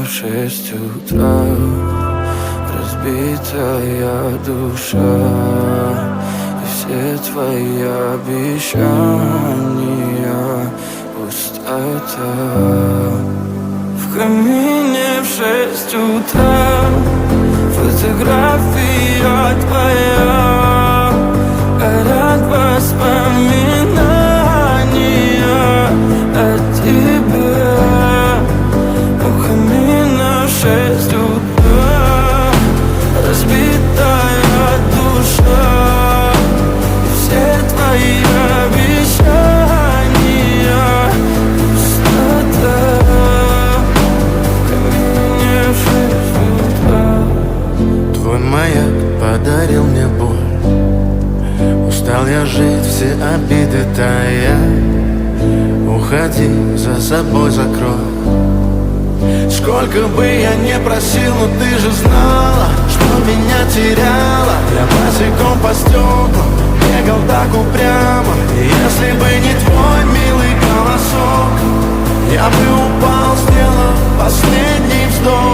в 6 утра, разбитая душа, и все твои обещания пустота. В камине в 6 утра фотография твоя, горят воспоминания о тебе. У камина в 6 утра разбитая душа, и все твои обещания пустота. В камине в 6 утра. Твой маяк подарил мне боль, устал я жить, все обиды тая. Уходи, за собой закрой. Сколько бы я не просил, но ты же знала, что меня теряла. Я босиком по стеклам бегал так упрямо, и если бы не твой милый голосок, я бы упал, сделав последний вздох.